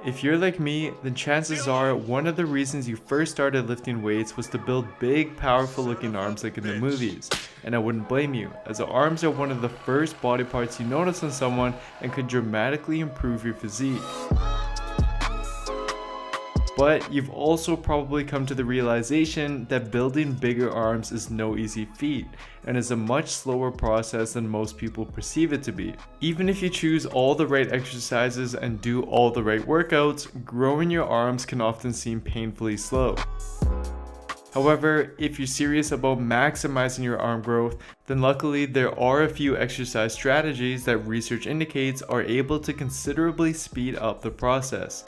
If you're like me, then chances are one of the reasons you first started lifting weights was to build big, powerful looking arms like in the movies. And I wouldn't blame you, as the arms are one of the first body parts you notice on someone and could dramatically improve your physique. But you've also probably come to the realization that building bigger arms is no easy feat and is a much slower process than most people perceive it to be. Even if you choose all the right exercises and do all the right workouts, growing your arms can often seem painfully slow. However, if you're serious about maximizing your arm growth, then luckily there are a few exercise strategies that research indicates are able to considerably speed up the process.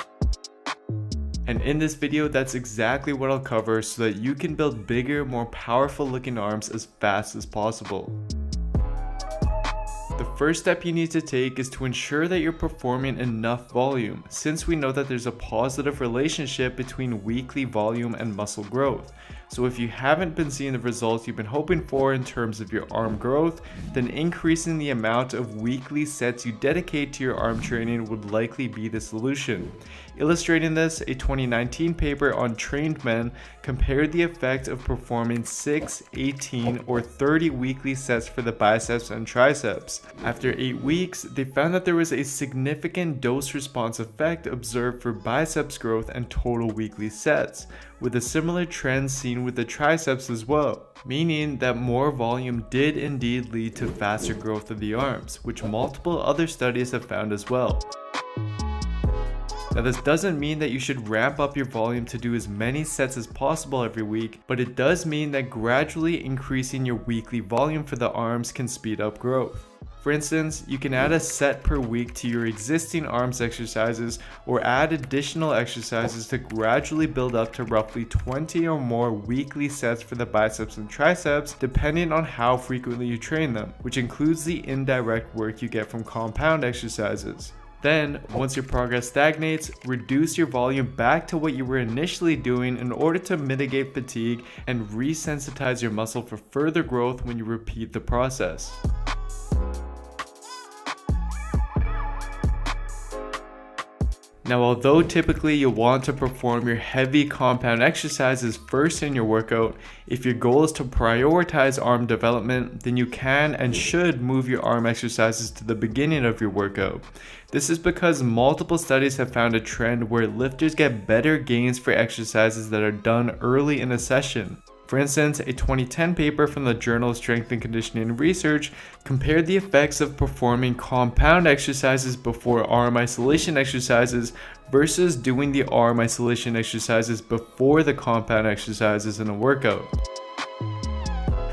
And in this video, that's exactly what I'll cover so that you can build bigger, more powerful looking arms as fast as possible. The first step you need to take is to ensure that you're performing enough volume, since we know that there's a positive relationship between weekly volume and muscle growth. So if you haven't been seeing the results you've been hoping for in terms of your arm growth, then increasing the amount of weekly sets you dedicate to your arm training would likely be the solution. Illustrating this, a 2019 paper on trained men compared the effect of performing 6, 18, or 30 weekly sets for the biceps and triceps. After 8 weeks, they found that there was a significant dose-response effect observed for biceps growth and total weekly sets, with a similar trend seen with the triceps as well, meaning that more volume did indeed lead to faster growth of the arms, which multiple other studies have found as well. Now this doesn't mean that you should ramp up your volume to do as many sets as possible every week, but it does mean that gradually increasing your weekly volume for the arms can speed up growth. For instance, you can add a set per week to your existing arms exercises or add additional exercises to gradually build up to roughly 20 or more weekly sets for the biceps and triceps depending on how frequently you train them, which includes the indirect work you get from compound exercises. Then, once your progress stagnates, reduce your volume back to what you were initially doing in order to mitigate fatigue and resensitize your muscle for further growth when you repeat the process. Now, although typically you'll want to perform your heavy compound exercises first in your workout, if your goal is to prioritize arm development, then you can and should move your arm exercises to the beginning of your workout. This is because multiple studies have found a trend where lifters get better gains for exercises that are done early in a session. For instance, a 2010 paper from the Journal of Strength and Conditioning Research compared the effects of performing compound exercises before arm isolation exercises versus doing the arm isolation exercises before the compound exercises in a workout.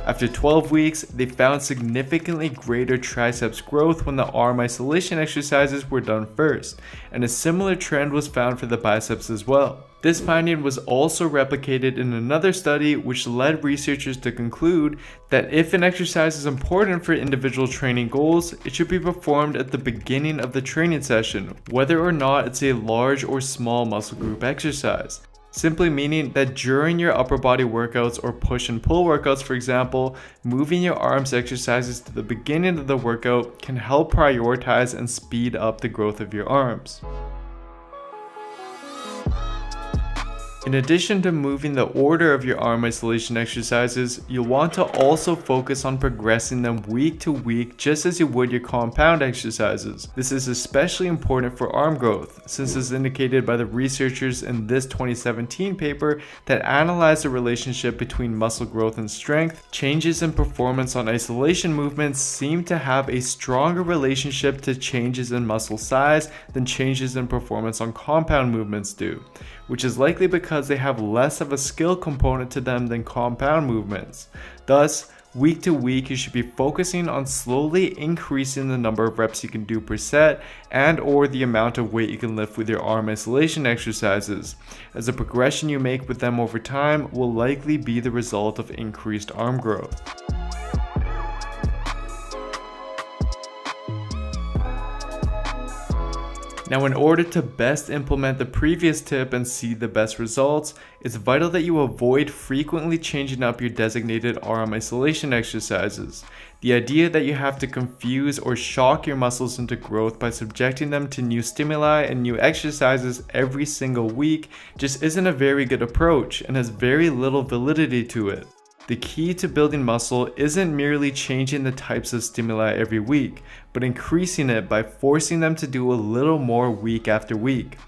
After 12 weeks, they found significantly greater triceps growth when the arm isolation exercises were done first, and a similar trend was found for the biceps as well. This finding was also replicated in another study which led researchers to conclude that if an exercise is important for individual training goals, it should be performed at the beginning of the training session, whether or not it's a large or small muscle group exercise. Simply meaning that during your upper body workouts or push and pull workouts, for example, moving your arms exercises to the beginning of the workout can help prioritize and speed up the growth of your arms. In addition to moving the order of your arm isolation exercises, you'll want to also focus on progressing them week to week just as you would your compound exercises. This is especially important for arm growth, since as indicated by the researchers in this 2017 paper that analyzed the relationship between muscle growth and strength, changes in performance on isolation movements seem to have a stronger relationship to changes in muscle size than changes in performance on compound movements do, which is likely because they have less of a skill component to them than compound movements. Thus, week to week you should be focusing on slowly increasing the number of reps you can do per set and or the amount of weight you can lift with your arm isolation exercises, as the progression you make with them over time will likely be the result of increased arm growth. Now, in order to best implement the previous tip and see the best results, it's vital that you avoid frequently changing up your designated arm isolation exercises. The idea that you have to confuse or shock your muscles into growth by subjecting them to new stimuli and new exercises every single week just isn't a very good approach and has very little validity to it. The key to building muscle isn't merely changing the types of stimuli every week, but increasing it by forcing them to do a little more week after week.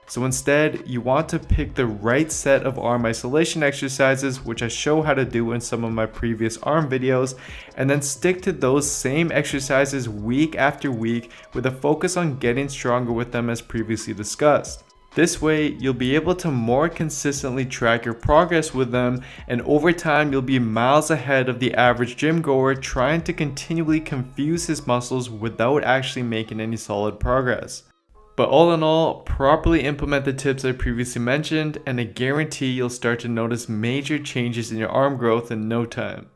So instead, you want to pick the right set of arm isolation exercises, which I show how to do in some of my previous arm videos, and then stick to those same exercises week after week with a focus on getting stronger with them as previously discussed. This way, you'll be able to more consistently track your progress with them, and over time, you'll be miles ahead of the average gym goer trying to continually confuse his muscles without actually making any solid progress. But all in all, properly implement the tips I previously mentioned, and I guarantee you'll start to notice major changes in your arm growth in no time.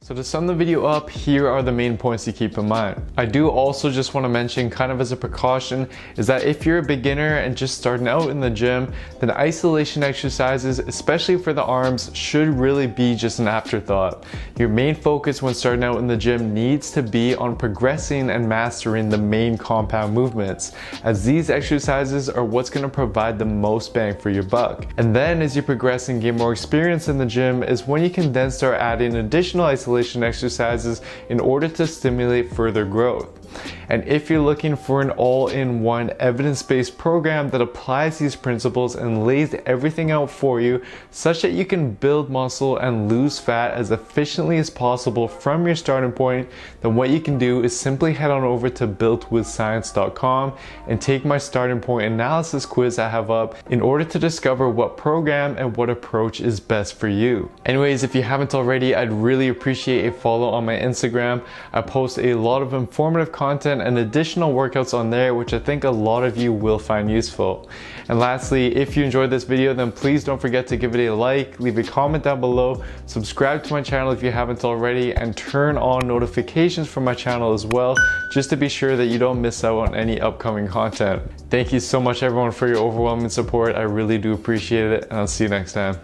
So to sum the video up, here are the main points to keep in mind. I do also just want to mention, kind of as a precaution, is that if you're a beginner and just starting out in the gym, then isolation exercises, especially for the arms, should really be just an afterthought. Your main focus when starting out in the gym needs to be on progressing and mastering the main compound movements, as these exercises are what's going to provide the most bang for your buck. And then as you progress and gain more experience in the gym is when you can then start adding additional isolation exercises in order to stimulate further growth. And if you're looking for an all-in-one evidence-based program that applies these principles and lays everything out for you such that you can build muscle and lose fat as efficiently as possible from your starting point, then what you can do is simply head on over to builtwithscience.com and take my starting point analysis quiz I have up in order to discover what program and what approach is best for you. Anyways, if you haven't already, I'd really appreciate a follow on my Instagram. I post a lot of informative content and additional workouts on there, which I think a lot of you will find useful. And lastly, if you enjoyed this video, then please don't forget to give it a like, leave a comment down below, subscribe to my channel if you haven't already, and turn on notifications for my channel as well, just to be sure that you don't miss out on any upcoming content. Thank you so much everyone for your overwhelming support. I really do appreciate it, and I'll see you next time.